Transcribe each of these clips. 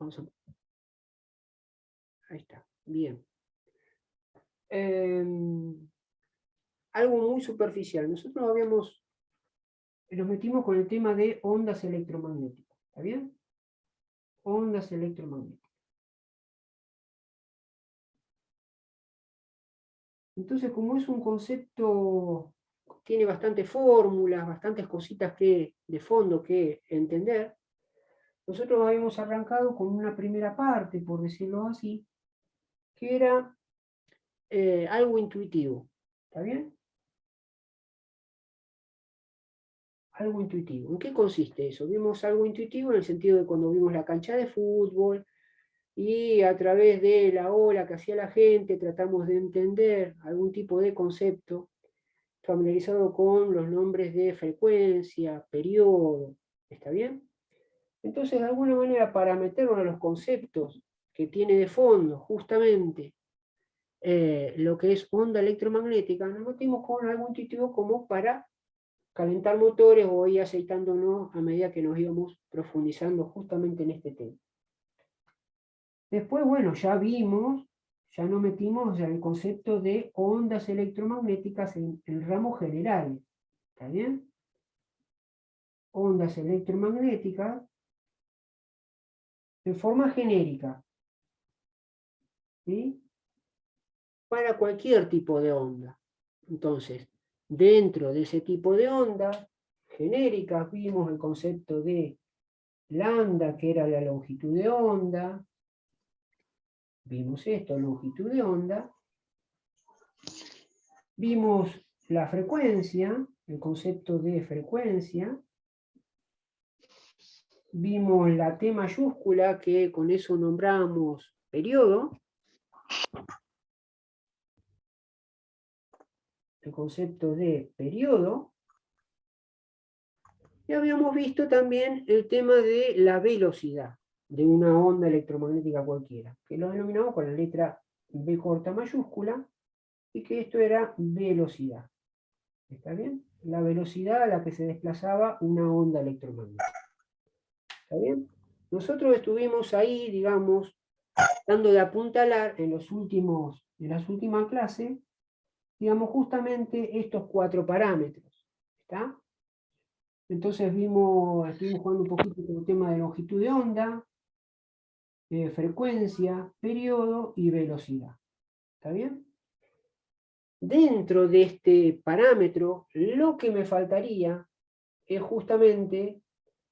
Vamos a... Ahí está, bien. Algo muy superficial. Nosotros nos metimos con el tema de ondas electromagnéticas. ¿Está bien? Ondas electromagnéticas. Entonces, como es un concepto, tiene bastantes fórmulas, bastantes cositas de fondo que entender, nosotros habíamos arrancado con una primera parte, por decirlo así, que era algo intuitivo. ¿Está bien? Algo intuitivo. ¿En qué consiste eso? Vimos algo intuitivo en el sentido de cuando vimos la cancha de fútbol y a través de la ola que hacía la gente tratamos de entender algún tipo de concepto familiarizado con los nombres de frecuencia, periodo. ¿Está bien? Entonces, de alguna manera, para meternos a los conceptos que tiene de fondo justamente lo que es onda electromagnética, nos metimos con algo intuitivo como para calentar motores o ir aceitándonos a medida que nos íbamos profundizando justamente en este tema. Después, bueno, ya nos metimos en el concepto de ondas electromagnéticas en ramos generales. ¿Está bien? Ondas electromagnéticas de forma genérica. ¿Sí? Para cualquier tipo de onda. Entonces, dentro de ese tipo de ondas genéricas vimos el concepto de lambda, que era la longitud de onda. Vimos esto, longitud de onda. Vimos la frecuencia, el concepto de frecuencia. Vimos la T mayúscula, que con eso nombramos periodo. El concepto de periodo. Y habíamos visto también el tema de la velocidad de una onda electromagnética cualquiera, que lo denominamos con la letra B corta mayúscula, y que esto era velocidad. ¿Está bien? La velocidad a la que se desplazaba una onda electromagnética. ¿Está bien? Nosotros estuvimos ahí, digamos, dando de apuntalar en las últimas clases, digamos, justamente estos 4 parámetros. ¿Está? Entonces estuvimos jugando un poquito con el tema de longitud de onda, frecuencia, periodo y velocidad. ¿Está bien? Dentro de este parámetro, lo que me faltaría es justamente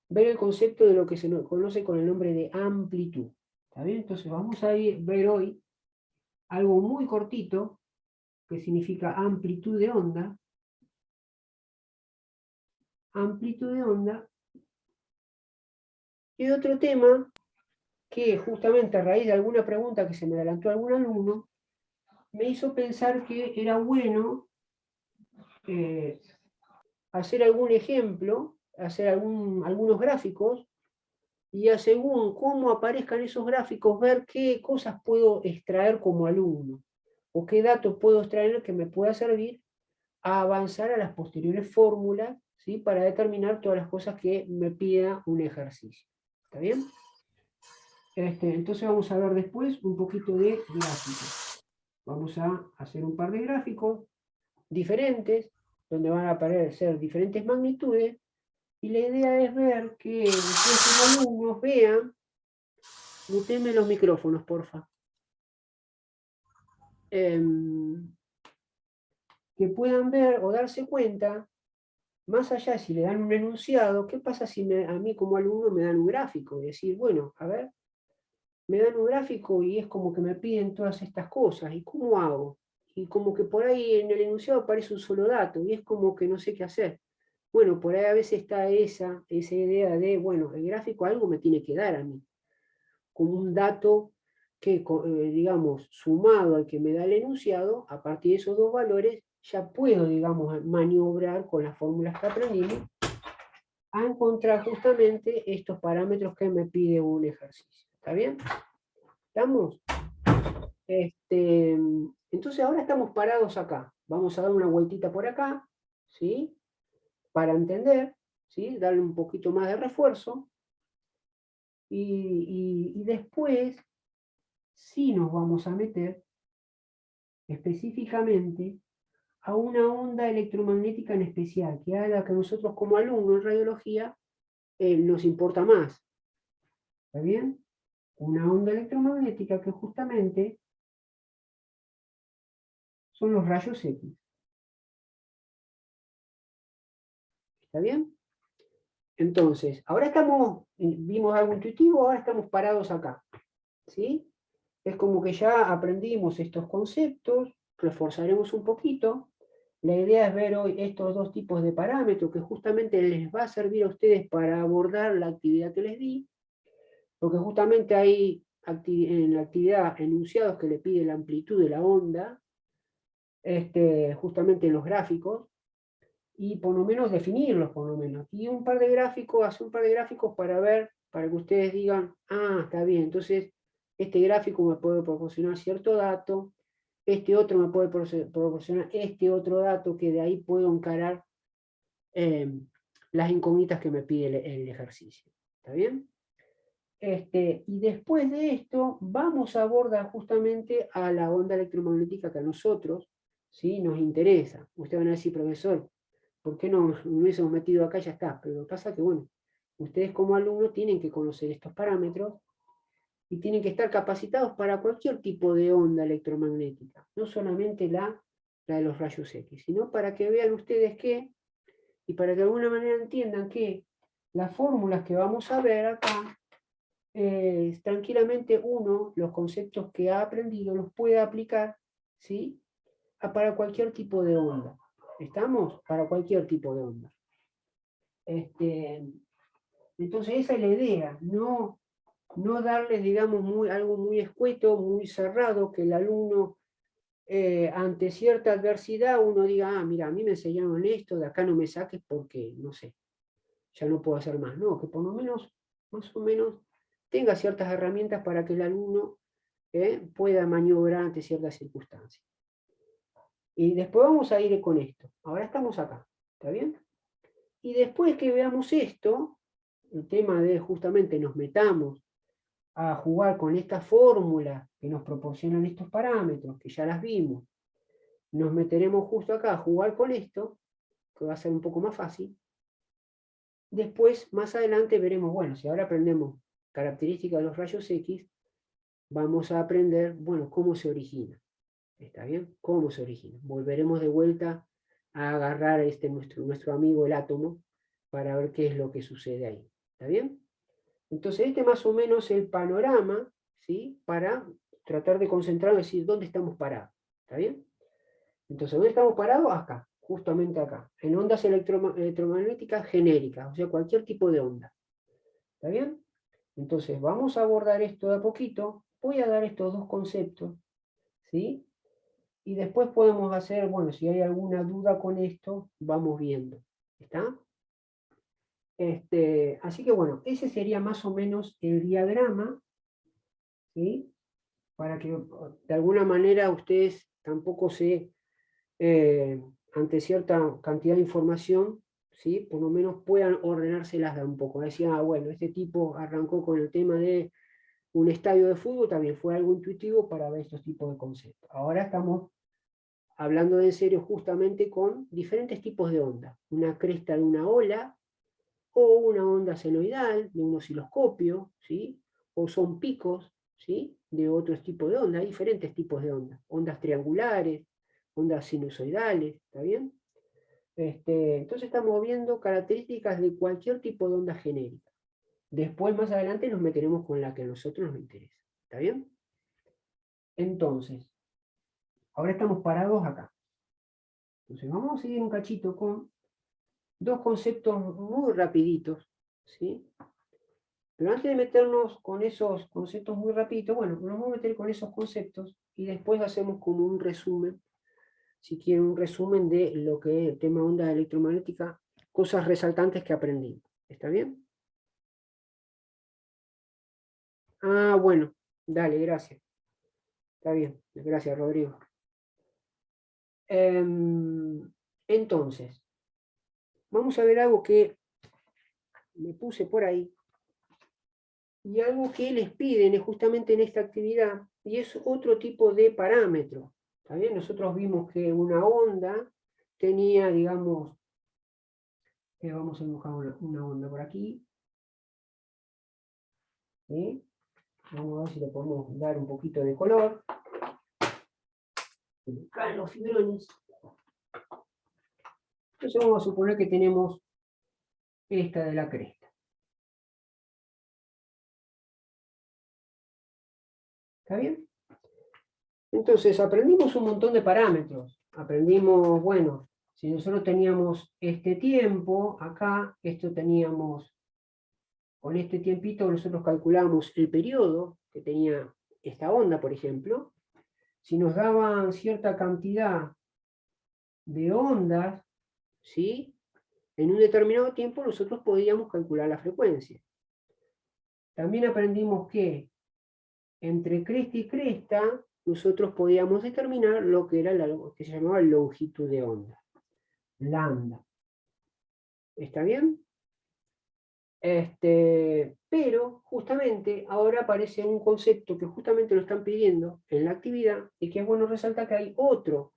ver el concepto de lo que se conoce con el nombre de amplitud. ¿Está bien? Entonces vamos a ver hoy algo muy cortito que significa amplitud de onda. Amplitud de onda. Y otro tema que justamente a raíz de alguna pregunta que se me adelantó algún alumno, me hizo pensar que era bueno hacer algún ejemplo, hacer algunos gráficos, y según cómo aparezcan esos gráficos, ver qué cosas puedo extraer como alumno, o qué datos puedo extraer que me pueda servir a avanzar a las posteriores fórmulas, ¿sí? Para determinar todas las cosas que me pida un ejercicio. ¿Está bien? Entonces vamos a ver después un poquito de gráficos. Vamos a hacer un par de gráficos diferentes, donde van a aparecer diferentes magnitudes, y la idea es ver que los alumnos vean, muteme los micrófonos, porfa, que puedan ver o darse cuenta, más allá si le dan un enunciado, ¿qué pasa si a mí como alumno me dan un gráfico? Y decir, bueno, a ver, me dan un gráfico y es como que me piden todas estas cosas, ¿y cómo hago? Y como que por ahí en el enunciado aparece un solo dato, y es como que no sé qué hacer. Bueno, por ahí a veces está esa idea de, bueno, el gráfico algo me tiene que dar a mí, como un dato que, digamos, sumado al que me da el enunciado, a partir de esos dos valores, ya puedo, digamos, maniobrar con las fórmulas que aprendimos a encontrar justamente estos parámetros que me pide un ejercicio. ¿Está bien? ¿Estamos? Entonces ahora estamos parados acá. Vamos a dar una vueltita por acá, ¿sí? Para entender, ¿sí? Darle un poquito más de refuerzo. Y después sí nos vamos a meter específicamente a una onda electromagnética en especial, que es la que nosotros como alumnos en radiología nos importa más. ¿Está bien? Una onda electromagnética que justamente son los rayos X. ¿Está bien? Entonces, ahora vimos algo intuitivo, ahora estamos parados acá. ¿Sí? Es como que ya aprendimos estos conceptos, reforzaremos un poquito. La idea es ver hoy estos dos tipos de parámetros que justamente les va a servir a ustedes para abordar la actividad que les di, porque justamente hay en la actividad enunciados que le pide la amplitud de la onda, justamente en los gráficos, y por lo menos definirlos, por lo menos. Y un par de gráficos, hacer un par de gráficos para ver, para que ustedes digan, ah, está bien, entonces este gráfico me puede proporcionar cierto dato, este otro me puede proporcionar este otro dato, que de ahí puedo encarar las incógnitas que me pide el ejercicio. ¿Está bien? Y después de esto vamos a abordar justamente a la onda electromagnética que a nosotros, ¿sí?, nos interesa. Ustedes van a decir, profesor, ¿por qué no nos hubiésemos metido acá y ya está? Pero lo que pasa es que, bueno, ustedes como alumnos tienen que conocer estos parámetros y tienen que estar capacitados para cualquier tipo de onda electromagnética, no solamente la de los rayos X, sino para que vean ustedes que, y para que de alguna manera entiendan que las fórmulas que vamos a ver acá, tranquilamente uno, los conceptos que ha aprendido, los puede aplicar, ¿sí?, para cualquier tipo de onda. ¿Estamos? Para cualquier tipo de onda. Entonces esa es la idea, no darles, digamos, algo muy escueto, muy cerrado, que el alumno, ante cierta adversidad, uno diga, ah, mira, a mí me enseñaron esto, de acá no me saques porque, no sé, ya no puedo hacer más. No, que por lo menos, más o menos, tenga ciertas herramientas para que el alumno pueda maniobrar ante ciertas circunstancias. Y después vamos a ir con esto. Ahora estamos acá, ¿está bien? Y después que veamos esto, el tema de justamente nos metamos a jugar con estas fórmulas que nos proporcionan estos parámetros, que ya las vimos, nos meteremos justo acá a jugar con esto, que va a ser un poco más fácil. Después, más adelante, veremos, bueno, si ahora aprendemos características de los rayos X, vamos a aprender, bueno, cómo se origina. ¿Está bien? ¿Cómo se origina? Volveremos de vuelta a agarrar a nuestro amigo el átomo para ver qué es lo que sucede ahí. ¿Está bien? Entonces, más o menos el panorama, ¿sí?, para tratar de concentrarnos y decir dónde estamos parados. ¿Está bien? Entonces, ¿dónde estamos parados? Acá, justamente acá, en ondas electromagnéticas genéricas, o sea, cualquier tipo de onda. ¿Está bien? Entonces, vamos a abordar esto de a poquito. Voy a dar estos dos conceptos, ¿sí? Y después podemos hacer, bueno, si hay alguna duda con esto, vamos viendo. ¿Está? Así que bueno, ese sería más o menos el diagrama, ¿sí?, para que de alguna manera ustedes tampoco ante cierta cantidad de información, ¿sí?, por lo menos puedan ordenárselas de un poco. Decían, ah, bueno, este tipo arrancó con el tema de un estadio de fútbol, también fue algo intuitivo para ver estos tipos de conceptos. Ahora estamos hablando de en serio justamente con diferentes tipos de onda. Una cresta de una ola, o una onda senoidal de un osciloscopio, ¿sí?, o son picos, ¿sí?, de otros tipos de onda. Hay diferentes tipos de ondas. Ondas triangulares, ondas sinusoidales, ¿está bien? Entonces estamos viendo características de cualquier tipo de onda genérica. Después, más adelante, nos meteremos con la que a nosotros nos interesa. ¿Está bien? Entonces, ahora estamos parados acá. Entonces vamos a seguir un cachito con dos conceptos muy rapiditos, ¿sí? Pero antes de meternos con esos conceptos muy rapiditos, bueno, nos vamos a meter con esos conceptos y después hacemos como un resumen, si quieren un resumen de lo que es el tema onda electromagnética, cosas resaltantes que aprendimos. ¿Está bien? Ah, bueno, dale, gracias. Está bien, gracias, Rodrigo. Entonces, vamos a ver algo que me puse por ahí, Y algo que les piden es justamente en esta actividad, y es otro tipo de parámetro. ¿Está bien? Nosotros vimos que una onda tenía, digamos, vamos a dibujar una onda por aquí. ¿Sí? Vamos a ver si le podemos dar un poquito de color. Acá en los fibrones. Entonces vamos a suponer que tenemos esta de la cresta. ¿Está bien? Entonces aprendimos un montón de parámetros. Aprendimos, bueno, si nosotros teníamos este tiempo, acá, esto teníamos, con este tiempito nosotros calculamos el periodo que tenía esta onda, por ejemplo. Si nos daban cierta cantidad de ondas, ¿sí? En un determinado tiempo nosotros podíamos calcular la frecuencia. También aprendimos que entre cresta y cresta nosotros podíamos determinar lo que era lo que se llamaba longitud de onda, lambda. ¿Está bien? Pero justamente ahora aparece un concepto que justamente lo están pidiendo en la actividad y que es bueno resaltar que hay otro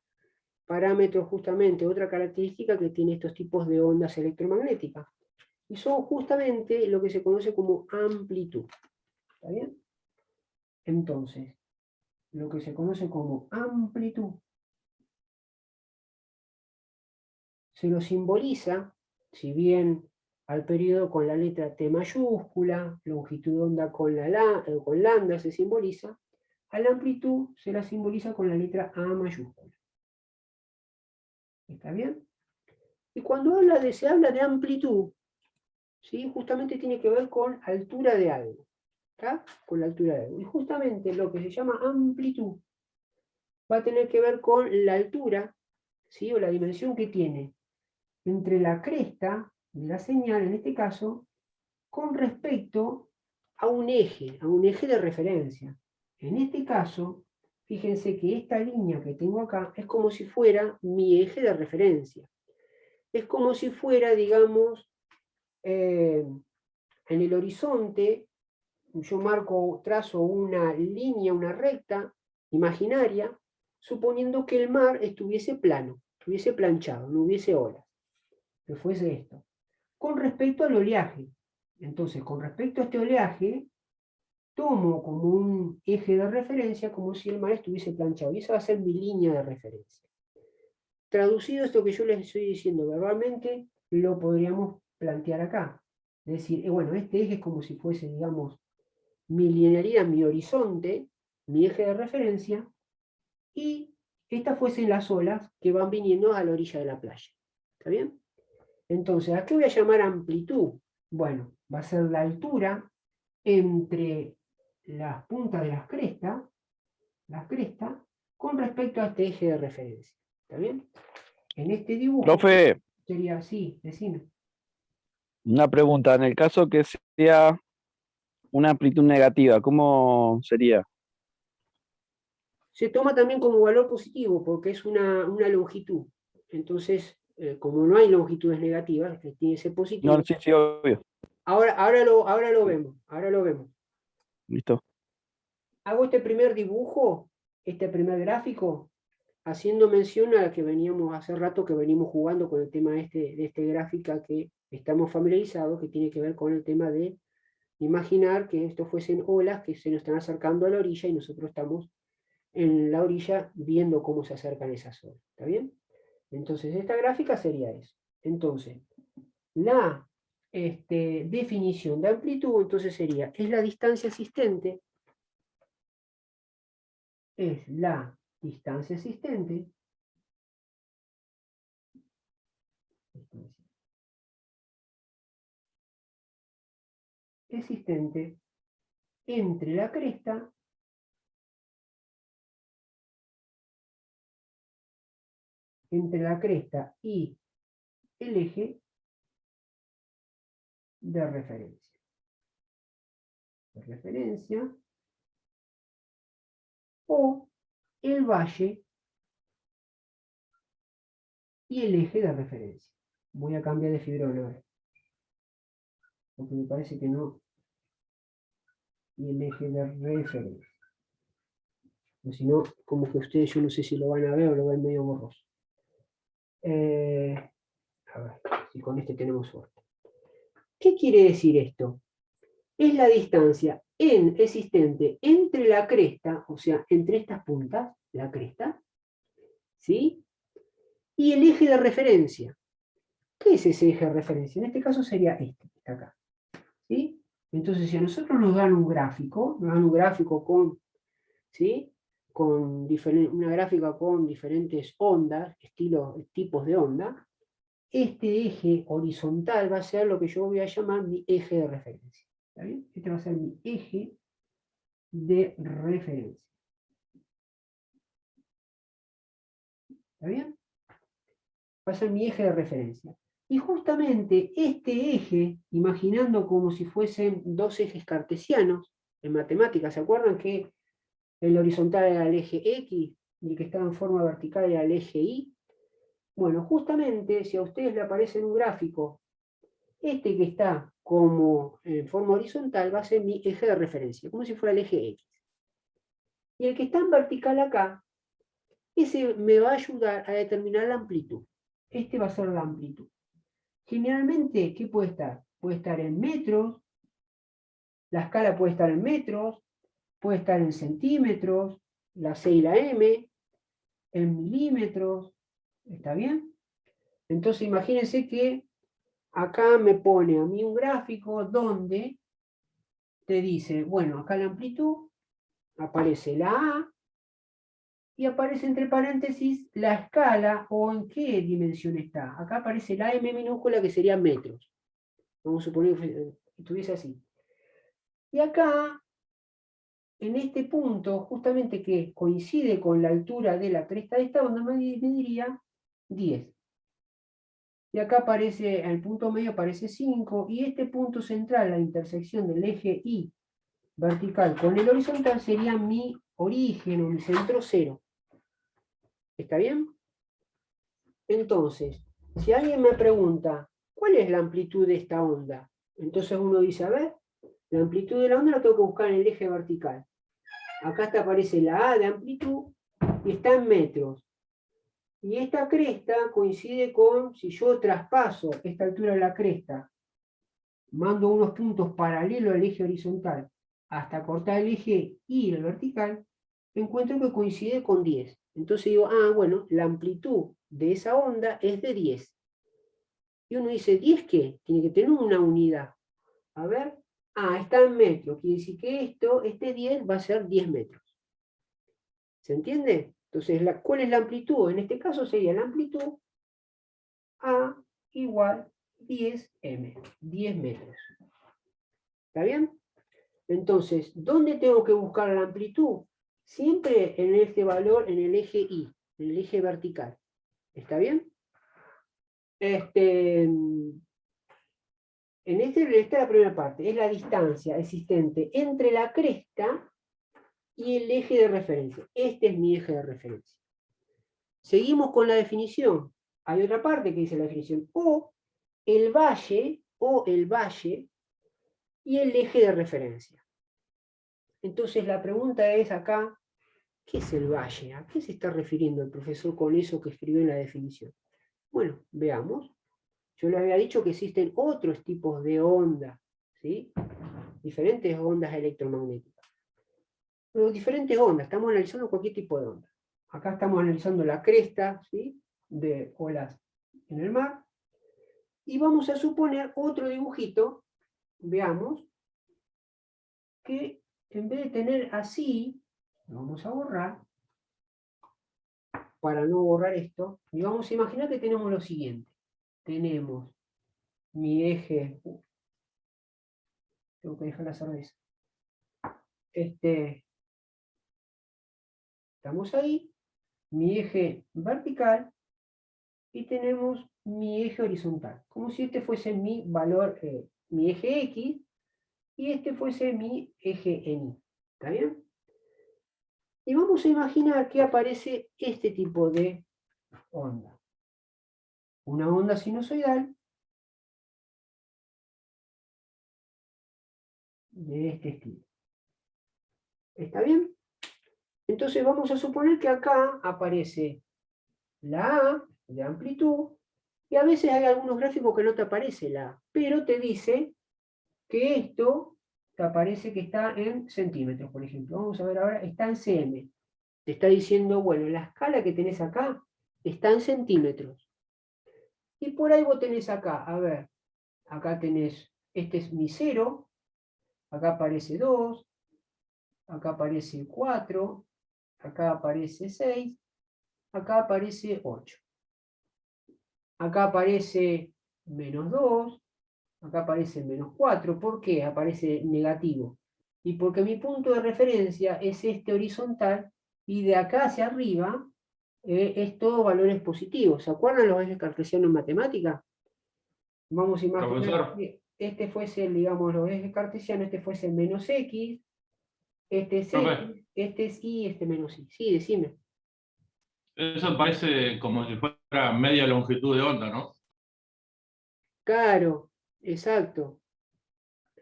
parámetro justamente, otra característica que tiene estos tipos de ondas electromagnéticas. Y son justamente lo que se conoce como amplitud. ¿Está bien? Entonces, lo que se conoce como amplitud se lo simboliza, si bien al periodo con la letra T mayúscula, longitud de onda con lambda se simboliza, a la amplitud se la simboliza con la letra A mayúscula. ¿Está bien? Y cuando se habla de amplitud, ¿sí? Justamente tiene que ver con altura de algo. ¿Está? Con la altura de algo. Y justamente lo que se llama amplitud va a tener que ver con la altura, ¿sí? O la dimensión que tiene entre la cresta de la señal, en este caso, con respecto a un eje de referencia. En este caso, fíjense que esta línea que tengo acá es como si fuera mi eje de referencia. Es como si fuera, digamos, en el horizonte, yo trazo una línea, una recta imaginaria, suponiendo que el mar estuviese plano, estuviese planchado, no hubiese olas, que fuese esto. Con respecto al oleaje, entonces, con respecto a este oleaje, tomo como un eje de referencia como si el mar estuviese planchado, y esa va a ser mi línea de referencia. Traducido esto que yo les estoy diciendo verbalmente, lo podríamos plantear acá. Es decir, bueno, este eje es como si fuese, digamos, mi linealidad, mi horizonte, mi eje de referencia, y estas fuesen las olas que van viniendo a la orilla de la playa. ¿Está bien? Entonces, ¿a qué voy a llamar amplitud? Bueno, va a ser la altura entre las puntas de las crestas, con respecto a este eje de referencia. ¿Está bien? En este dibujo Profe, sería así, decime. una pregunta. En el caso que sea una amplitud negativa, ¿cómo sería? Se toma también como valor positivo porque es una longitud. Entonces, como no hay longitudes negativas, que tiene que ser No, positivo. sí, sí, obvio. Ahora lo vemos, ahora lo vemos. Listo. Hago este primer dibujo, este primer gráfico, haciendo mención a que veníamos hace rato que venimos jugando con el tema de este gráfica que estamos familiarizados, que tiene que ver con el tema de imaginar que esto fuesen olas que se nos están acercando a la orilla y nosotros estamos en la orilla viendo cómo se acercan esas olas. ¿Está bien? Entonces, esta gráfica sería eso. Entonces, la definición de amplitud, entonces sería, es la distancia asistente, es la distancia asistente, existente entre la cresta y el eje de referencia. O el valle y el eje de referencia. Voy a cambiar de fibrón ahora, porque me parece que no. y el eje de referencia. O si no, como que ustedes, yo no sé si lo van a ver o lo ven medio borroso. A ver, si con este tenemos suerte. ¿Qué quiere decir esto? Es la distancia existente entre la cresta, o sea, entre estas puntas, la cresta, ¿sí? Y el eje de referencia. ¿Qué es ese eje de referencia? En este caso sería este, que está acá, ¿sí? Entonces, si a nosotros nos dan un gráfico con, ¿sí? Una gráfica con diferentes ondas, tipos de onda, este eje horizontal va a ser lo que yo voy a llamar mi eje de referencia. ¿Está bien? Este va a ser mi eje de referencia. ¿Está bien? Va a ser mi eje de referencia. Y justamente este eje, imaginando como si fuesen dos ejes cartesianos, en matemáticas, ¿se acuerdan que el horizontal era el eje X y el que estaba en forma vertical era el eje Y? Bueno, justamente si a ustedes le aparece en un gráfico, este que está como en forma horizontal va a ser mi eje de referencia, como si fuera el eje X. Y el que está en vertical acá, ese me va a ayudar a determinar la amplitud. Este va a ser la amplitud. Generalmente, ¿qué puede estar? Puede estar en metros, la escala puede estar en metros, puede estar en centímetros, la C y la M, en milímetros, ¿está bien? Entonces imagínense que acá me pone a mí un gráfico donde te dice, bueno, acá la amplitud, aparece la A, y aparece entre paréntesis la escala o en qué dimensión está. Acá aparece la M minúscula que sería metros. Vamos a suponer que estuviese así. Y acá, en este punto, justamente que coincide con la altura de la cresta de esta onda, me diría 10. Y acá aparece, el punto medio aparece 5, y este punto central, la intersección del eje Y vertical con el horizontal, sería mi origen o mi centro cero. ¿Está bien? Entonces, si alguien me pregunta, ¿cuál es la amplitud de esta onda? Entonces uno dice, a ver, la amplitud de la onda la tengo que buscar en el eje vertical. Acá aparece la A de amplitud y está en metros. Y esta cresta coincide con, si yo traspaso esta altura de la cresta, mando unos puntos paralelos al eje horizontal hasta cortar el eje Y el vertical, encuentro que coincide con 10. Entonces digo, bueno, la amplitud de esa onda es de 10. Y uno dice, ¿10 qué? Tiene que tener una unidad. A ver, está en metros. Quiere decir que este 10 va a ser 10 metros. ¿Se entiende? Entonces, ¿cuál es la amplitud? En este caso sería la amplitud A igual 10m, 10 metros. ¿Está bien? Entonces, ¿dónde tengo que buscar la amplitud? Siempre en este valor, en el eje Y, en el eje vertical. ¿Está bien? Esta es la primera parte, es la distancia existente entre la cresta y el eje de referencia. Este es mi eje de referencia. Seguimos con la definición. Hay otra parte que dice la definición. O el valle y el eje de referencia. Entonces la pregunta es acá, ¿qué es el valle? ¿A qué se está refiriendo el profesor con eso que escribió en la definición? Bueno, veamos. Yo les había dicho que existen otros tipos de ondas, ¿sí? Diferentes ondas electromagnéticas. Pero diferentes ondas, estamos analizando cualquier tipo de onda. Acá estamos analizando la cresta, ¿sí? De olas en el mar. Y vamos a suponer otro dibujito, veamos, que en vez de tener así, lo vamos a borrar, para no borrar esto, y vamos a imaginar que tenemos lo siguiente. Tenemos mi eje, tengo que dejar la cerveza. Estamos ahí, mi eje vertical, y tenemos mi eje horizontal, como si este fuese mi valor, mi eje X, y este fuese mi eje Y. ¿Está bien? Y vamos a imaginar que aparece este tipo de onda. Una onda sinusoidal de este estilo. ¿Está bien? Entonces vamos a suponer que acá aparece la A de amplitud, y a veces hay algunos gráficos que no te aparece la A, pero te dice que esto te aparece que está en centímetros, por ejemplo. Vamos a ver ahora, está en cm. Te está diciendo, bueno, la escala que tenés acá está en centímetros. Y por ahí vos tenés acá, a ver, acá tenés, este es mi 0, acá aparece 2, acá aparece 4, acá aparece 6, acá aparece 8. Acá aparece menos 2, acá aparece menos 4. ¿Por qué aparece negativo? Y porque mi punto de referencia es este horizontal, y de acá hacia arriba es todo valores positivos. ¿Se acuerdan los ejes cartesianos en matemática? Vamos a imaginar Profesor, que este fuese, digamos, los ejes cartesianos, este fuese menos x, este es profe, x, este es y, este menos y. Sí, decime. eso parece como si fuera media longitud de onda, ¿no? Claro, exacto.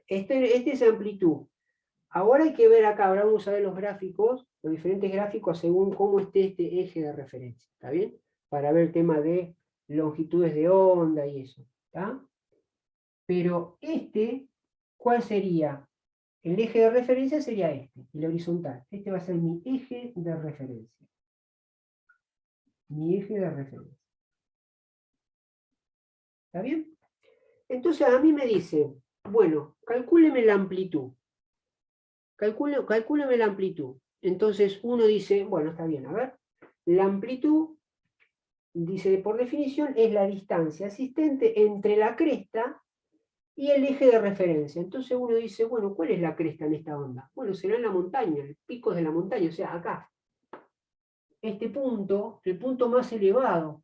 Este es amplitud. Ahora hay que ver acá, ahora vamos a ver los gráficos, los diferentes gráficos según cómo esté este eje de referencia, ¿está bien? Para ver el tema de longitudes de onda y eso, ¿está? Pero este, ¿cuál sería? El eje de referencia sería este, el horizontal. Este va a ser mi eje de referencia. Mi eje de referencia. ¿Está bien? Entonces a mí me dice, bueno, calcúleme la amplitud. Calcúleme la amplitud. Entonces uno dice, bueno, está bien, a ver. La amplitud, dice por definición, es la distancia asistente entre la cresta y el eje de referencia. Entonces uno dice, bueno, ¿cuál es la cresta en esta onda? Bueno, será en la montaña, el pico de la montaña, o sea, acá. Este punto, el punto más elevado.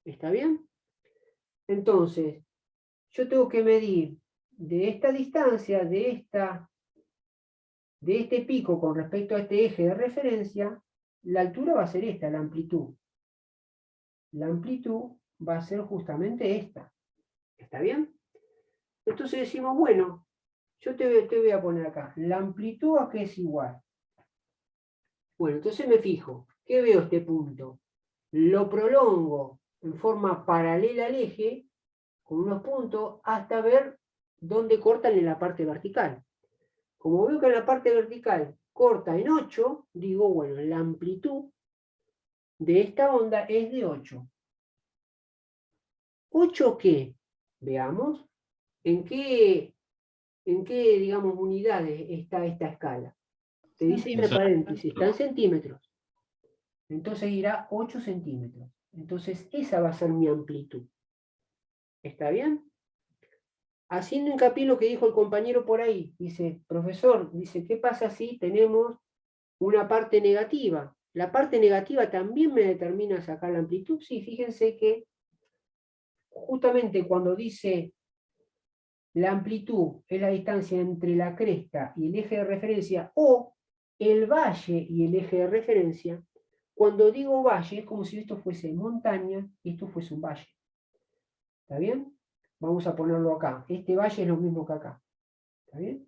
¿Está bien? Entonces, yo tengo que medir de esta distancia, de este pico con respecto a este eje de referencia, la altura va a ser esta, la amplitud. La amplitud va a ser justamente esta. ¿Está bien? Entonces decimos, bueno, yo te voy a poner acá, la amplitud a qué es igual. Bueno, entonces me fijo, ¿qué veo este punto? Lo prolongo en forma paralela al eje, con unos puntos, hasta ver dónde cortan en la parte vertical. Como veo que en la parte vertical corta en 8, digo, bueno, la amplitud de esta onda es de 8. ¿8 qué? Veamos. ¿En qué, digamos, unidades está esta escala? Te dice entre paréntesis, está en centímetros. Entonces irá 8 centímetros. Entonces esa va a ser mi amplitud. ¿Está bien? Haciendo hincapié en lo que dijo el compañero por ahí. Dice, profesor, dice, ¿qué pasa si tenemos una parte negativa? ¿La parte negativa también me determina sacar la amplitud? Sí, fíjense que justamente cuando dice la amplitud es la distancia entre la cresta y el eje de referencia, o el valle y el eje de referencia, cuando digo valle es como si esto fuese montaña y esto fuese un valle. ¿Está bien? Vamos a ponerlo acá. Este valle es lo mismo que acá. ¿Está bien?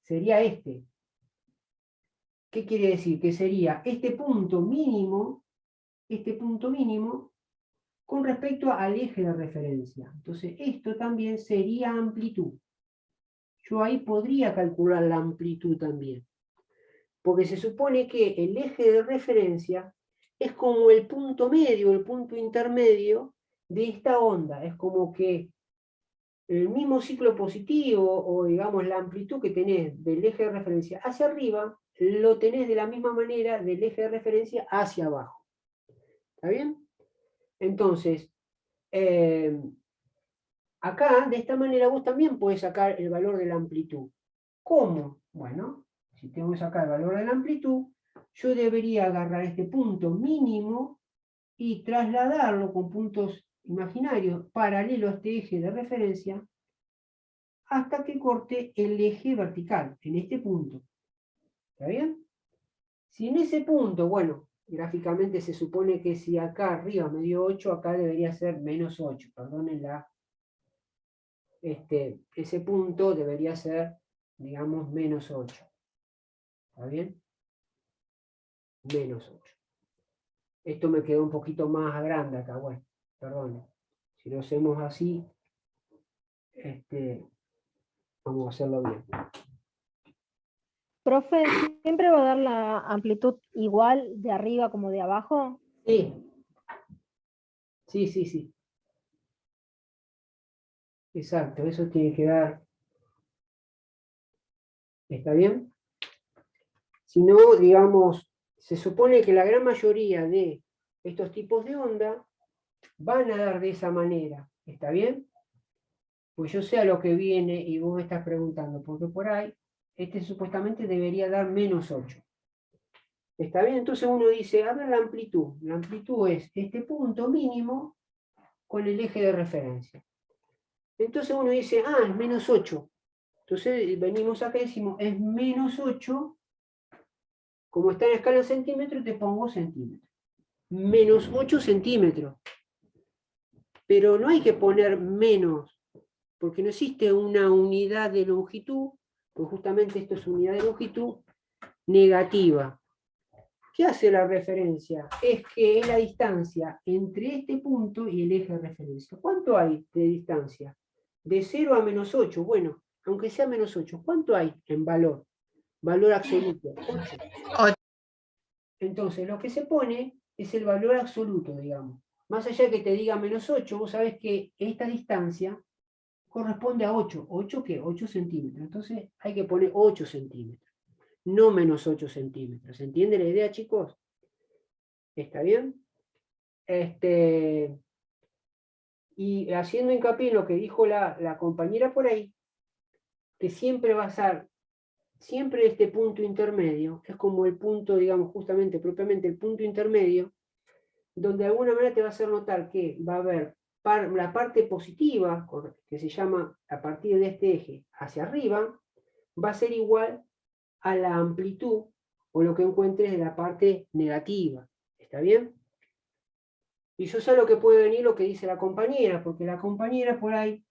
Sería este. ¿Qué quiere decir? Que sería este punto mínimo con respecto al eje de referencia. Entonces, esto también sería amplitud. Yo ahí podría calcular la amplitud también. Porque se supone que el eje de referencia es como el punto medio, el punto intermedio de esta onda. Es como que el mismo ciclo positivo, o digamos la amplitud que tenés del eje de referencia hacia arriba, lo tenés de la misma manera del eje de referencia hacia abajo. ¿Está bien? Entonces, acá, de esta manera, vos también podés sacar el valor de la amplitud. ¿Cómo? Bueno, si tengo que sacar el valor de la amplitud, yo debería agarrar este punto mínimo y trasladarlo con puntos imaginarios paralelo a este eje de referencia hasta que corte el eje vertical, en este punto. ¿Está bien? Si en ese punto, bueno, gráficamente se supone que si acá arriba me dio 8, acá debería ser menos 8, perdonen ese punto debería ser, digamos, menos 8. ¿Está bien? menos 8. Esto me quedó un poquito más grande acá, bueno, perdón. Si lo hacemos así, vamos a hacerlo bien. Profe, ¿siempre va a dar la amplitud igual de arriba como de abajo? Sí. Sí, sí, sí. Exacto, eso tiene que dar. ¿Está bien? Si no, digamos, se supone que la gran mayoría de estos tipos de onda van a dar de esa manera. ¿Está bien? Pues yo sé a lo que viene y vos me estás preguntando, porque por ahí, supuestamente debería dar menos 8. ¿Está bien? Entonces uno dice, a ver la amplitud. La amplitud es este punto mínimo con el eje de referencia. Entonces uno dice, es menos 8. Entonces venimos acá y decimos, es menos 8. Como está en la escala en centímetros, te pongo centímetros. Menos 8 centímetros. Pero no hay que poner menos, porque no existe una unidad de longitud, pues justamente esto es unidad de longitud negativa. ¿Qué hace la referencia? Es que es la distancia entre este punto y el eje de referencia. ¿Cuánto hay de distancia? De 0 a menos 8. Bueno, aunque sea menos 8, ¿cuánto hay en valor? Valor absoluto. 8. Entonces, lo que se pone es el valor absoluto, digamos. Más allá de que te diga menos 8, vos sabés que esta distancia corresponde a 8. ¿8 qué? 8 centímetros. Entonces, hay que poner 8 centímetros. No menos 8 centímetros. ¿Se entiende la idea, chicos? ¿Está bien? Y haciendo hincapié en lo que dijo la compañera por ahí, que siempre va a ser, siempre este punto intermedio, es como el punto, digamos, justamente, propiamente el punto intermedio, donde de alguna manera te va a hacer notar que va a haber la parte positiva, que se llama a partir de este eje hacia arriba, va a ser igual a la amplitud o lo que encuentres de la parte negativa. ¿Está bien? Y yo sé lo que puede venir lo que dice la compañera, porque la compañera por ahí,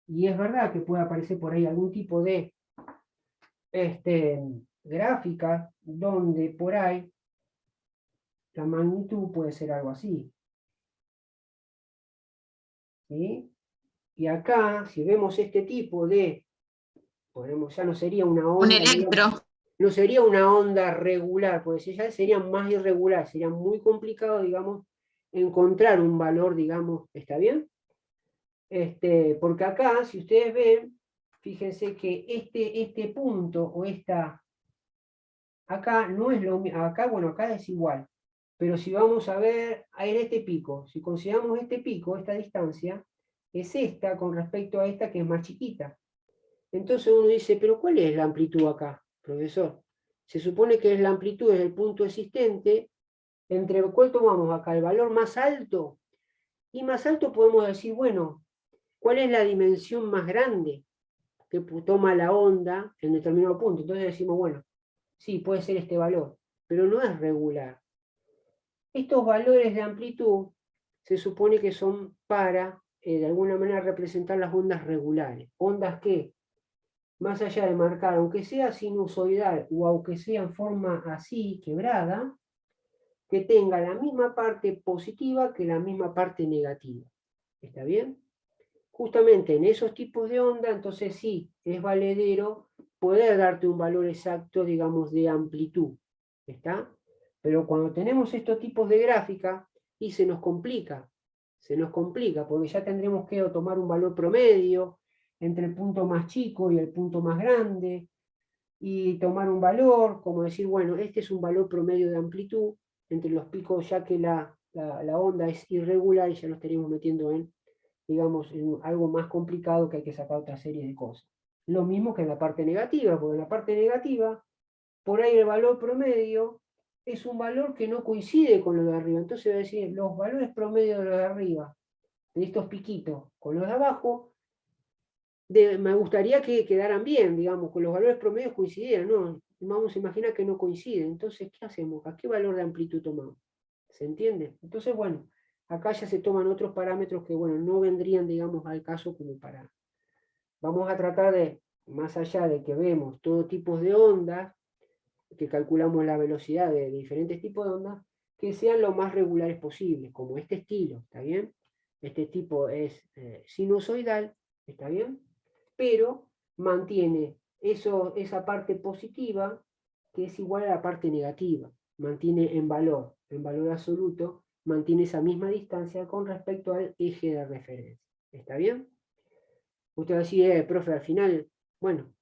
y es verdad que puede aparecer por ahí algún tipo de gráfica donde por ahí la magnitud puede ser algo así. ¿Sí? Y acá, si vemos este tipo de, ya no sería una onda. Un electro. No sería una onda regular, porque ya sería más irregular, sería muy complicado, digamos, encontrar un valor, digamos, ¿está bien? Porque acá, si ustedes ven, fíjense que este punto o acá no es lo mismo, acá, bueno, acá es igual, pero si vamos a ver, en este pico, si consideramos este pico, esta distancia, es esta con respecto a esta que es más chiquita. Entonces uno dice, pero ¿cuál es la amplitud acá, profesor? Se supone que es la amplitud, es el punto existente, ¿entre cuál tomamos acá? ¿El valor más alto? Y más alto podemos decir, bueno, ¿cuál es la dimensión más grande que toma la onda en determinado punto? Entonces decimos, bueno, sí, puede ser este valor, pero no es regular. Estos valores de amplitud se supone que son para, de alguna manera, representar las ondas regulares. Ondas que, más allá de marcar, aunque sea sinusoidal o aunque sea en forma así, quebrada, que tenga la misma parte positiva que la misma parte negativa. ¿Está bien? Justamente en esos tipos de onda, entonces sí, es valedero poder darte un valor exacto, digamos, de amplitud. ¿Está? Pero cuando tenemos estos tipos de gráfica, y se nos complica, porque ya tendremos que tomar un valor promedio entre el punto más chico y el punto más grande, y tomar un valor, como decir, bueno, este es un valor promedio de amplitud, entre los picos, ya que la onda es irregular y ya nos estaríamos metiendo en, digamos, en algo más complicado que hay que sacar otra serie de cosas. Lo mismo que en la parte negativa, porque en la parte negativa, por ahí el valor promedio es un valor que no coincide con lo de arriba. Entonces va a decir, los valores promedio de los de arriba, de estos piquitos, con los de abajo, me gustaría que quedaran bien, digamos, con los valores promedios coincidieran, ¿no? Vamos a imaginar que no coinciden. Entonces, ¿qué hacemos? ¿A qué valor de amplitud tomamos? ¿Se entiende? Entonces, bueno, acá ya se toman otros parámetros que, bueno, no vendrían, digamos, al caso como para... Vamos a tratar de, más allá de que vemos todo tipo de ondas, que calculamos la velocidad de diferentes tipos de ondas, que sean lo más regulares posibles, como este estilo, ¿está bien? Este tipo es sinusoidal, ¿está bien? Pero mantiene esa parte positiva que es igual a la parte negativa, mantiene en valor absoluto, mantiene esa misma distancia con respecto al eje de referencia, ¿está bien? Usted va a decir, profe, al final, bueno,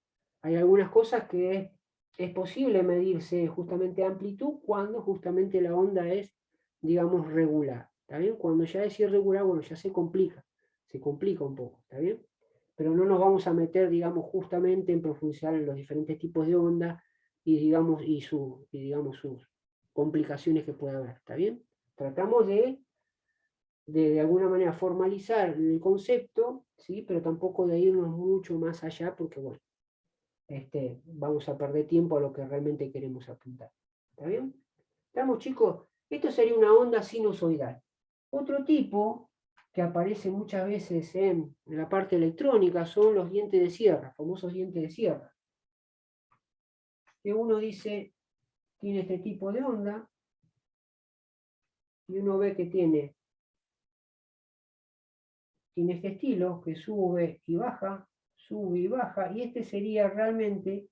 hay algunas cosas que es posible medirse justamente amplitud cuando justamente la onda es, digamos, regular, ¿está bien? Cuando ya es irregular, bueno, ya se complica un poco, ¿está bien? Pero no nos vamos a meter, digamos, justamente en profundizar en los diferentes tipos de onda y, digamos, sus complicaciones que pueda haber, ¿está bien? Tratamos de alguna manera formalizar el concepto, ¿sí? Pero tampoco de irnos mucho más allá porque, bueno, vamos a perder tiempo a lo que realmente queremos apuntar. ¿Está bien? ¿Estamos, chicos? Esto sería una onda sinusoidal. Otro tipo que aparece muchas veces en la parte electrónica son los dientes de sierra, famosos dientes de sierra. Que uno dice, tiene este tipo de onda, y uno ve que tiene este estilo que sube y baja, y este sería realmente